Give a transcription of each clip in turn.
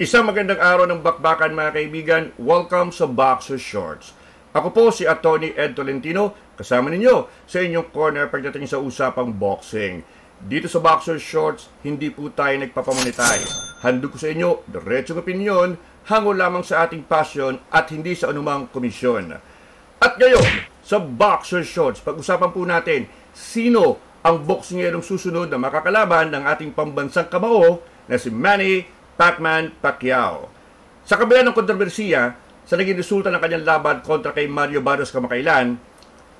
Isang magandang araw ng bakbakan mga kaibigan. Welcome sa Boxer Shorts. Ako po si Atty. Ed Tolentino, kasama ninyo sa inyong corner pagdating sa usapang boxing. Dito sa Boxer Shorts, hindi po tayo nagpapamonetize. Handog ko sa inyo, diretsong opinyon, hango lamang sa ating passion at hindi sa anumang komisyon. At ngayon, sa Boxer Shorts, pag-usapan po natin sino ang boksingerong susunod na makakalaban ng ating pambansang kamao na si Manny Pacquiao. Sa kabila ng kontrobersiya sa naging resulta ng kanyang laban kontra kay Mario Barrios kamakailan,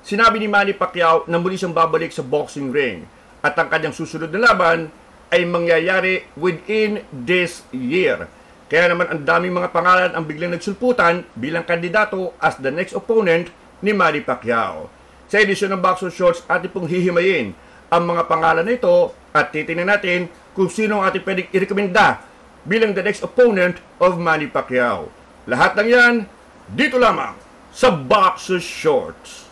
sinabi ni Manny Pacquiao na muli siyang babalik sa boxing ring at ang kanyang susunod na laban ay mangyayari within this year. Kaya naman ang daming mga pangalan ang biglang nagsulputan bilang kandidato as the next opponent ni Manny Pacquiao. Sa edisyon ng Boxer Shorts, ating pong hihimayin ang mga pangalan na ito at titingnan natin kung sino ang ating pwedeng irekomenda bilang the next opponent of Manny Pacquiao. Lahat ng yan, dito lamang sa Boxer Shorts.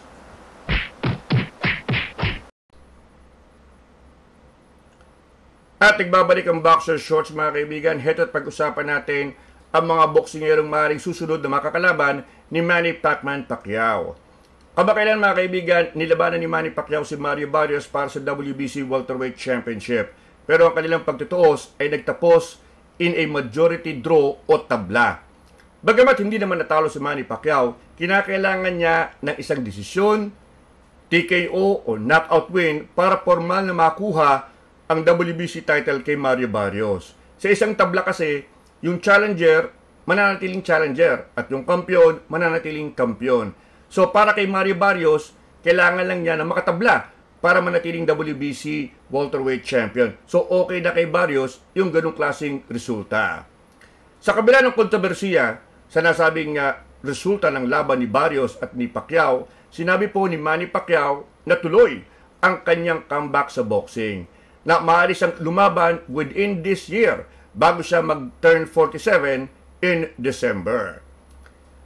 At nagbabalik ang Boxer Shorts mga kaibigan. Heto at pag-usapan natin ang mga boksingerong maaaring susunod na makakalaban ni Manny Pacquiao. Kamakailan mga kaibigan, nilabanan ni Manny Pacquiao si Mario Barrios para sa WBC Welterweight Championship. Pero ang kanilang pagtutuos ay nagtapos in a majority draw o tabla. Bagamat hindi naman natalo si Manny Pacquiao, kinakailangan niya ng isang desisyon, TKO o knockout win para formal na makuha ang WBC title kay Mario Barrios. Sa isang tabla kasi, yung challenger, mananatiling challenger at yung kampiyon, mananatiling kampiyon. So para kay Mario Barrios, kailangan lang niya na makatabla para manatiling WBC welterweight champion. So okay na kay Barrios yung ganung klaseng resulta. Sa kabila ng kontrobersiya sa nasabing resulta ng laban ni Barrios at ni Pacquiao, sinabi po ni Manny Pacquiao na tuloy ang kanyang comeback sa boxing. Na maaari siyang lumaban within this year bago siya mag-turn 47 in December.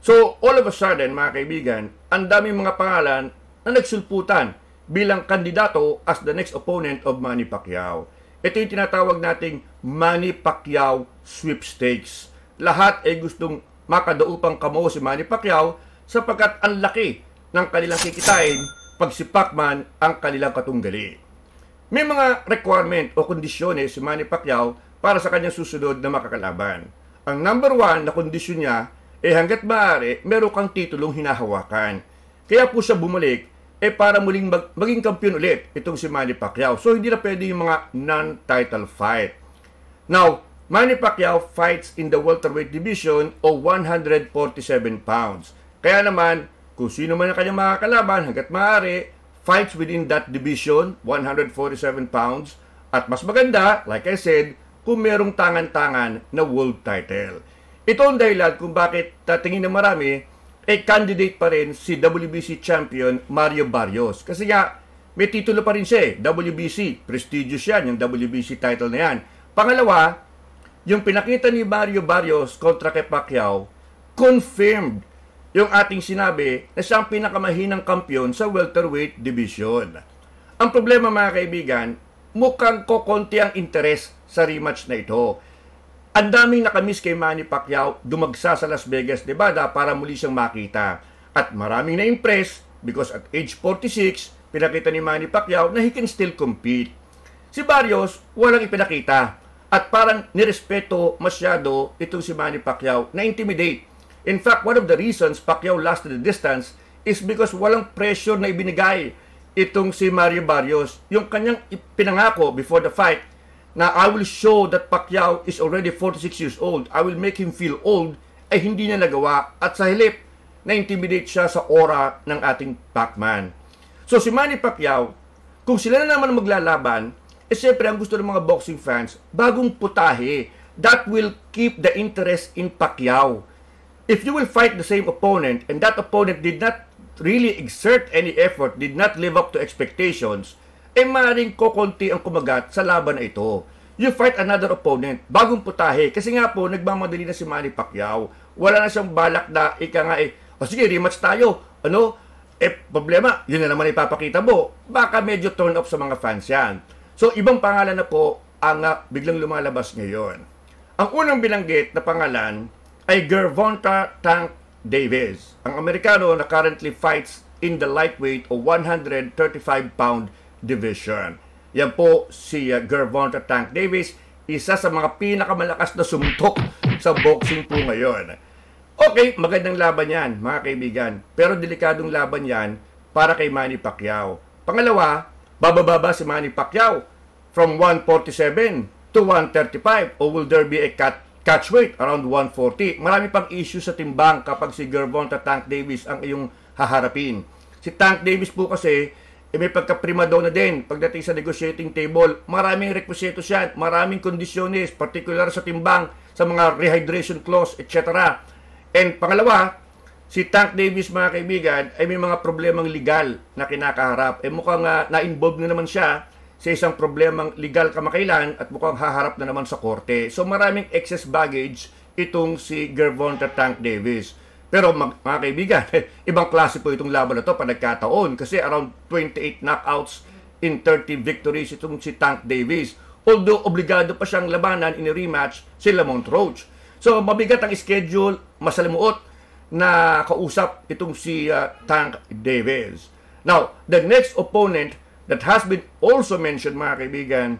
So all of a sudden mga kaibigan, ang daming mga pangalan na nagsulputan bilang kandidato as the next opponent of Manny Pacquiao. Ito yung tinatawag nating Manny Pacquiao sweepstakes. Lahat ay gustong makadaupang kamao si Manny Pacquiao sapagkat ang laki ng kanilang kikitain pag si Pacman ang kanilang katunggali. May mga requirement o kondisyones si Manny Pacquiao para sa kanyang susunod na makakalaban. Ang number one na kondisyon niya ay hanggat maaari meron kang titulong hinahawakan. Kaya po siya bumalik para muling maging kampiyon ulit itong si Manny Pacquiao. So, hindi na pwede yung mga non-title fight. Now, Manny Pacquiao fights in the welterweight division o 147 pounds. Kaya naman, kung sino man ang kanyang makakalaban, hanggat maaari, fights within that division, 147 pounds. At mas maganda, like I said, kung merong tangan-tangan na world title. Ito ang dahilan kung bakit tatingin ng marami, candidate pa rin si WBC champion Mario Barrios. Kasi nga, may titulo pa rin siya WBC. Prestigious yan, yung WBC title na yan. Pangalawa, yung pinakita ni Mario Barrios kontra kay Pacquiao, confirmed yung ating sinabi na siya ang pinakamahinang kampiyon sa welterweight division. Ang problema mga kaibigan, mukhang kokonti ang interes sa rematch na ito. Ang daming nakamiss kay Manny Pacquiao dumagsa sa Las Vegas, Nevada para muli siyang makita. At maraming na-impress because at age 46, pinakita ni Manny Pacquiao na he can still compete. Si Barrios, walang ipinakita. At parang nirespeto masyado itong si Manny Pacquiao na intimidate. In fact, one of the reasons Pacquiao lasted the distance is because walang pressure na ibinigay itong si Mario Barrios. Yung kanyang pinangako before the fight, na I will show that Pacquiao is already 46 years old. I will make him feel old. Ay hindi niya nagawa. At sa halip, na-intimidate siya sa aura ng ating Pacman. So si Manny Pacquiao, kung sila na naman maglalaban, siyempre ang gusto ng mga boxing fans, bagong putahe. That will keep the interest in Pacquiao. If you will fight the same opponent, and that opponent did not really exert any effort, did not live up to expectations, maaaring kokonti ang kumagat sa laban na ito. You fight another opponent, bagong putahe. Kasi nga po, nagmamadali na si Manny Pacquiao. Wala na siyang balak na sige, rematch tayo. Problema, yun na naman ipapakita mo. Baka medyo turn off sa mga fans yan. So, ibang pangalan na po ang biglang lumalabas ngayon. Ang unang binanggit na pangalan ay Gervonta Tank Davis, ang Amerikano na currently fights in the lightweight o 135-pound division. Yan po si Gervonta Tank Davis, isa sa mga pinakamalakas na sumtok sa boxing po ngayon. Okay, magandang laban yan, mga kaibigan. Pero delikadong laban yan para kay Manny Pacquiao. Pangalawa, bababa si Manny Pacquiao from 147 to 135, or will there be a catch weight around 140? Marami pang issue sa timbang kapag si Gervonta Tank Davis ang iyong haharapin. Si Tank Davis po kasi, may pagka-prima donna din pagdating sa negotiating table. Maraming requisitos yan, maraming kondisyones, particular sa timbang, sa mga rehydration clause, etc. And pangalawa, si Tank Davis, mga kaibigan, ay may mga problemang legal na kinakaharap. Mukhang na-involve na naman siya sa isang problemang legal kamakailan at mukhang haharap na naman sa korte. So maraming excess baggage itong si Gervonta Tank Davis. Pero mga kaibigan, ibang klase po itong laban na ito pa nagkataon kasi around 28 knockouts in 30 victories itong si Tank Davis. Although obligado pa siyang labanan in a rematch si Lamont Roach. So mabigat ang schedule, masalimuot na kausap itong si Tank Davis. Now, the next opponent that has been also mentioned, mga kaibigan,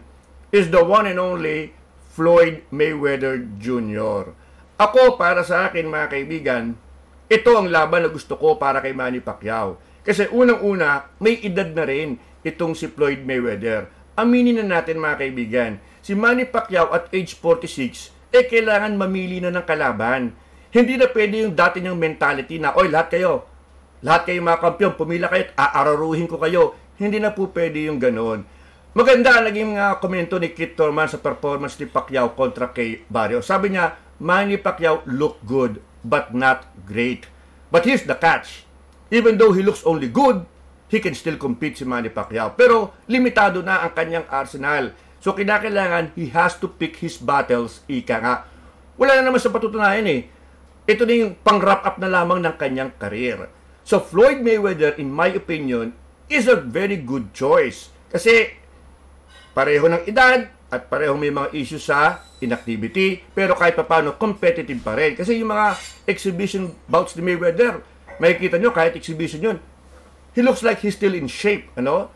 is the one and only Floyd Mayweather Jr. Ako, para sa akin, mga kaibigan, ito ang laban na gusto ko para kay Manny Pacquiao. Kasi unang-una, may edad na rin itong si Floyd Mayweather. Aminin na natin, mga kaibigan, si Manny Pacquiao at age 46, kailangan mamili na ng kalaban. Hindi na pwede yung dati niyang mentality na, oy, lahat kayo mga kampiyon, pumila kayo, aararuhin ko kayo. Hindi na po pwede yung ganoon. Maganda ang naging komento ni Keith Thurman sa performance ni Pacquiao kontra kay Barrio. Sabi niya, Manny Pacquiao look good but not great. But here's the catch. Even though he looks only good, he can still compete si Manny Pacquiao. Pero limitado na ang kanyang arsenal. So kinakailangan he has to pick his battles, ika nga. Wala na naman sa patutunayan eh. Ito na yung pang-wrap up na lamang ng kanyang career. So Floyd Mayweather, in my opinion, is a very good choice. Kasi pareho ng edad at pareho may mga issues sa inactivity, pero kahit paano competitive pa rin. Kasi yung mga exhibition bouts ni Mayweather, makikita nyo kahit exhibition yun, he looks like he's still in shape. Ano?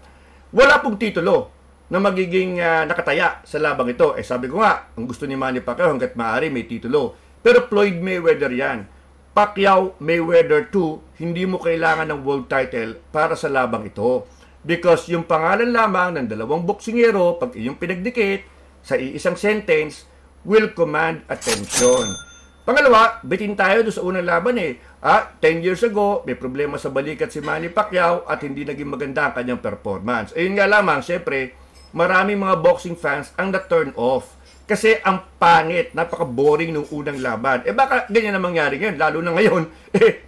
Wala pong titulo na magiging nakataya sa labang ito. Sabi ko nga, ang gusto ni Manny Pacquiao hanggat maaari may titulo. Pero Floyd Mayweather yan. Pacquiao Mayweather 2, hindi mo kailangan ng world title para sa labang ito. Because yung pangalan lamang ng dalawang boksingero, pag iyong pinagdikit sa iisang sentence, will command attention. Pangalawa, bitin tayo doon sa unang laban 10 years ago, may problema sa balikat si Manny Pacquiao at hindi naging maganda ang kanyang performance. Ayun nga lamang, syempre, maraming mga boxing fans ang na-turn off. Kasi ang pangit, napaka-boring nung unang laban. Baka ganyan na mangyari ngayon, lalo na ngayon,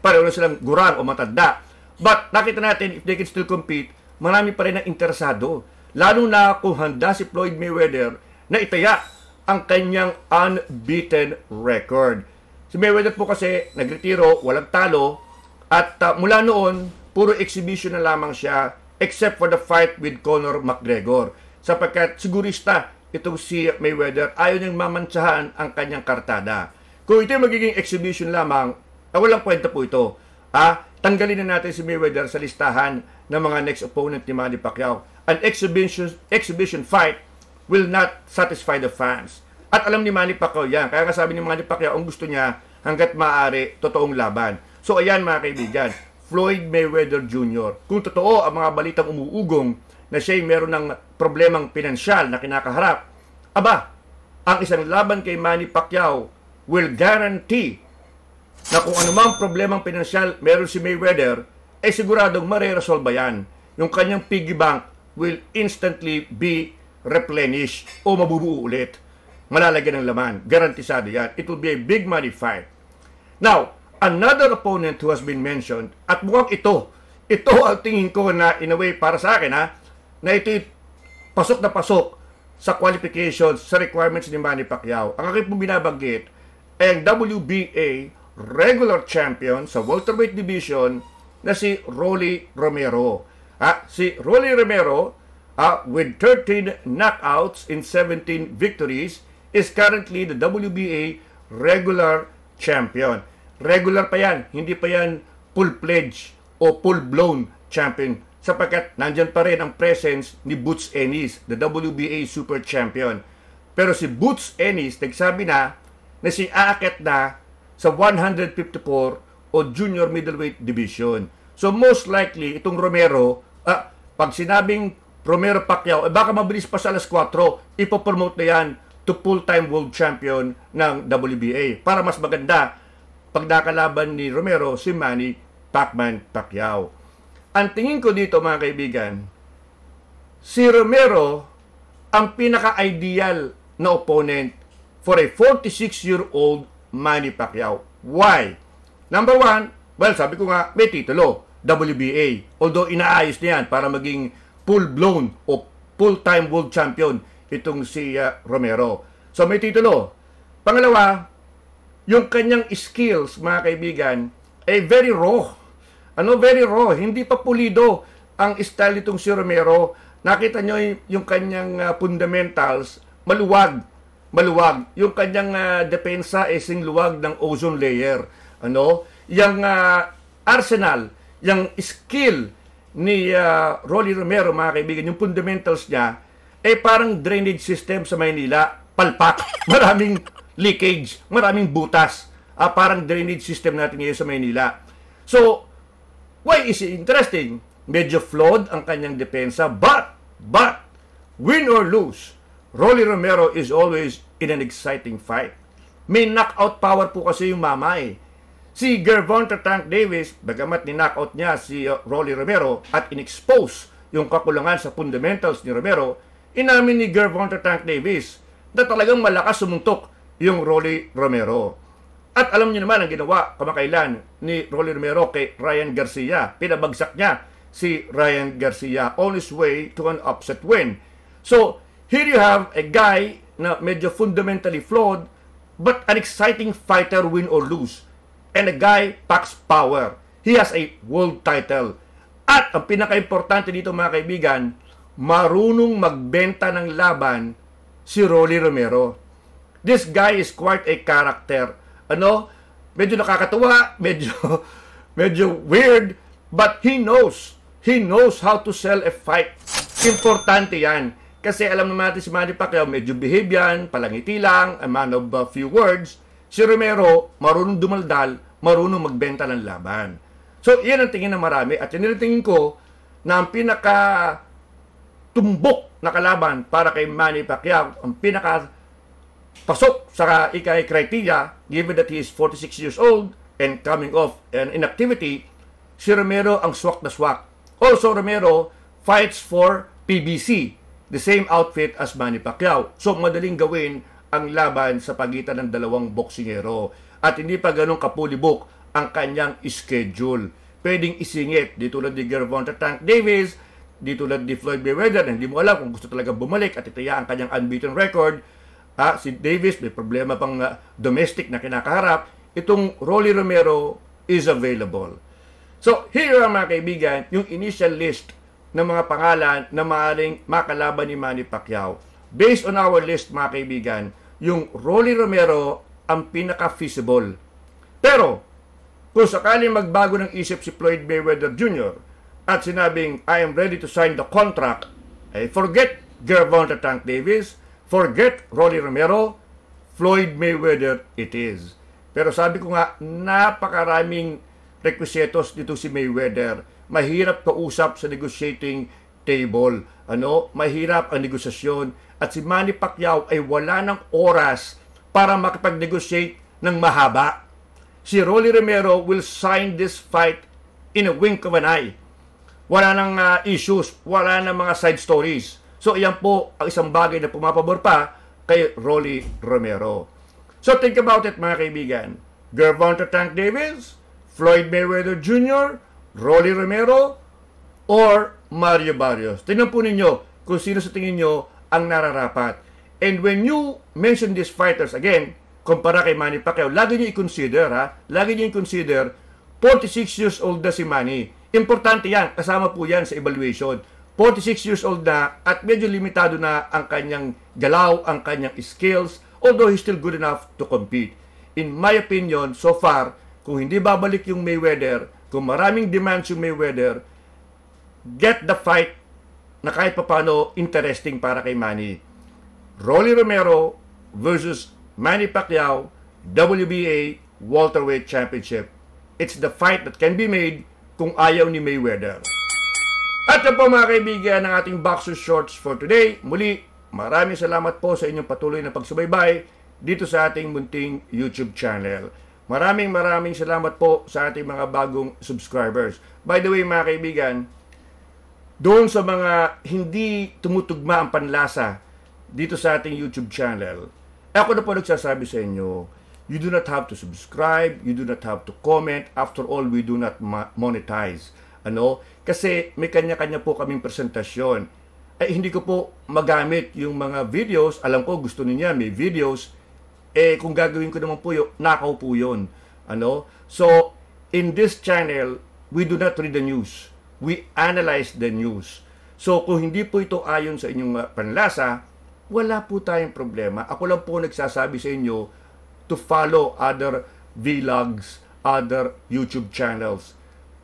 pareho na silang gurang o matanda. But nakita natin, if they can still compete, marami pa rin ang interesado. Lalo na kung handa si Floyd Mayweather na itaya ang kanyang unbeaten record. Si Mayweather po kasi nagretiro, walang talo, at mula noon, puro exhibition na lamang siya, except for the fight with Conor McGregor. Sapagkat sigurista, itong si Mayweather, ayaw niyang mamantsahan ang kanyang kartada. Kung ito yung magiging exhibition lamang, walang kwenta po ito. Tanggalin na natin si Mayweather sa listahan ng mga next opponent ni Manny Pacquiao. An exhibition fight will not satisfy the fans. At alam ni Manny Pacquiao yan. Kaya nga sabi ni Manny Pacquiao, ang gusto niya, hanggat maaari, totoong laban. So ayan mga kaibigan, Floyd Mayweather Jr. Kung totoo ang mga balitang umuugong na siya'y meron ng problemang pinansyal na kinakaharap, ang isang laban kay Manny Pacquiao will guarantee na kung anumang problemang pinansyal meron si Mayweather, siguradong mareresolve yan. Yung kanyang piggy bank will instantly be replenished o mabubuo ulit. Malalagyan ng laman. Garantisado yan. It will be a big money fight. Now, another opponent who has been mentioned, at mukhang ito ang tingin ko na in a way para sa akin na ito'y pasok na pasok sa qualifications, sa requirements ni Manny Pacquiao. Ang aking pong binabanggit ay ang WBA regular champion sa welterweight division na si Rolly Romero. Si Rolly Romero, with 13 knockouts in 17 victories, is currently the WBA regular champion. Regular pa yan, hindi pa yan full-fledged o full-blown champion sapagkat nandyan pa rin ang presence ni Boots Ennis, the WBA Super Champion. Pero si Boots Ennis, nagsabi na si aakyat na sa 154 o Junior Middleweight Division. So most likely, itong Romero, pag sinabing Romero Pacquiao, baka mabilis pa sa alas 4, ipopromote na yan to full-time world champion ng WBA para mas maganda pag nakalaban ni Romero si Manny Pacquiao. Ang tingin ko dito mga kaibigan, si Romero ang pinaka-ideal na opponent for a 46-year-old Manny Pacquiao. Why? Number one, well, sabi ko nga, may titulo, WBA. Although inaayos na yan para maging full-blown o full-time world champion itong si Romero. So may titulo. Pangalawa, yung kanyang skills, mga kaibigan, ay very raw. Very raw. Hindi pa pulido ang style itong si Romero. Nakita nyo yung kanyang fundamentals, maluwag. Yung kanyang depensa ay singluwag ng ozone layer. Yung arsenal, yung skill ni Rolly Romero, mga kaibigan, yung fundamentals niya, parang drainage system sa Maynila, palpak, maraming leakage, maraming butas. Parang drainage system natin ngayon sa Maynila. So, why is it interesting? Medyo flawed ang kanyang depensa, but, win or lose, Rolly Romero is always in an exciting fight. May knockout power po kasi yung mama Si Gervonta Tank Davis, bagamat ni-knockout niya si Rolly Romero at in-expose yung kakulangan sa fundamentals ni Romero, inamin ni Gervonta Tank Davis na talagang malakas sumuntok yung Rolly Romero. At alam niyo naman ang ginawa kamakailan ni Rolly Romero kay Ryan Garcia. Pinabagsak niya si Ryan Garcia on his way to an upset win. So, here you have a guy na medyo fundamentally flawed but an exciting fighter win or lose. And a guy packs power. He has a world title. At ang pinaka-importante dito mga kaibigan, marunong magbenta ng laban si Rolly Romero. This guy is quite a character. Medyo nakakatuwa, medyo weird, but he knows how to sell a fight. Importante yan. Kasi alam naman natin si Manny Pacquiao, medyo behave yan, palangiti lang, a man of few words. Si Romero, marunong dumaldal, marunong magbenta ng laban. So, yan ang tingin ng marami. At yan ang tingin ko na ang pinaka-tumbok na kalaban para kay Manny Pacquiao, ang pinaka-pasok sa criteria, given that he is 46 years old and coming off an inactivity, si Romero ang swak na swak. Also, Romero fights for PBC, the same outfit as Manny Pacquiao. So, madaling gawin ang laban sa pagitan ng dalawang boksingero. At hindi pa ganun kapulibok ang kanyang schedule. Pwedeng isingit, di tulad ni Gervonta Tank Davis, di tulad ni Floyd Mayweather, hindi mo alam kung gusto talaga bumalik at itaya ang kanyang unbeaten record. Si Davis, may problema pang domestic na kinakaharap. Itong Rolly Romero is available. So, here are mga kaibigan, yung initial list ng mga pangalan na maaaring makalaban ni Manny Pacquiao. Based on our list, mga kaibigan, yung Rolly Romero ang pinaka-feasible. Pero, kung sakaling magbago ng isip si Floyd Mayweather Jr. at sinabing, I am ready to sign the contract, forget Gervonta Tank Davis, forget Rolly Romero, Floyd Mayweather it is. Pero sabi ko nga, napakaraming requisitos dito si Mayweather. Mahirap kausap sa negotiating table. Mahirap ang negosasyon. At si Manny Pacquiao ay wala ng oras para makipag-negotiate ng mahaba. Si Rolly Romero will sign this fight in a wink of an eye. Wala nang issues, wala nang mga side stories. So, iyan po ang isang bagay na pumapabor pa kay Rolly Romero. So, think about it mga kaibigan. Gervonta Tank Davis, Floyd Mayweather Jr., Rolly Romero, or Mario Barrios. Tingnan po ninyo kung sino sa tingin nyo ang nararapat. And when you mention these fighters, again, kumpara kay Manny Pacquiao, lagi nyo i-consider, lagi nyo i-consider, 46 years old na si Manny. Importante yan, kasama po yan sa evaluation. 46 years old na at medyo limitado na ang kanyang galaw, ang kanyang skills. although he's still good enough to compete. In my opinion, so far, kung hindi babalik yung Mayweather, kung maraming demands yung Mayweather, get the fight na kahit papano interesting para kay Manny. Rolly Romero versus Manny Pacquiao, WBA Welterweight Championship. It's the fight that can be made kung ayaw ni Mayweather. At yan po mga kaibigan ng ating Boxer Shorts for today. Muli, maraming salamat po sa inyong patuloy na pagsubaybay dito sa ating munting YouTube channel. Maraming salamat po sa ating mga bagong subscribers. By the way mga kaibigan, doon sa mga hindi tumutugma ang panlasa dito sa ating YouTube channel, ako na po nagsasabi sa inyo, you do not have to subscribe, you do not have to comment. After all, we do not monetize. Kasi may kanya-kanya po kaming presentasyon. Hindi ko po magamit yung mga videos. Alam ko, gusto niya may videos. Kung gagawin ko naman po yun, nakaw po yun. So, in this channel, we do not read the news. We analyze the news. So, kung hindi po ito ayon sa inyong panlasa, wala po tayong problema. Ako lang po nagsasabi sa inyo to follow other vlogs, other YouTube channels.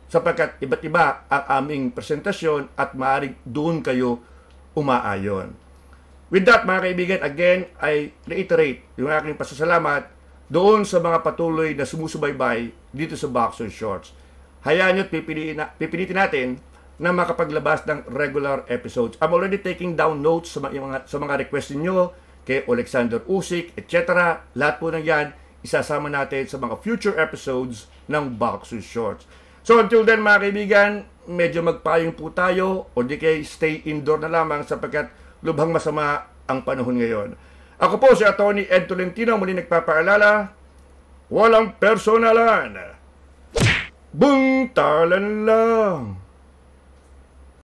Sapagkat iba't iba ang aming presentasyon at maaaring doon kayo umaayon. With that, mga kaibigan, again, I reiterate yung aking pasasalamat doon sa mga patuloy na sumusubaybay dito sa Boxer Shorts. Hayaan nyo at pipilitin natin na makapaglabas ng regular episodes. I'm already taking down notes sa mga request niyo kay Alexander Usyk, etc. Lahat po ng yan, isasama natin sa mga future episodes ng Boxer Shorts. So until then mga kaibigan, medyo magpayong po tayo o di kay stay indoor na lamang sapagkat lubhang masama ang panahon ngayon. Ako po si Atty. Ed Tolentino, muli nagpapaalala, walang personalan, buntalan lang.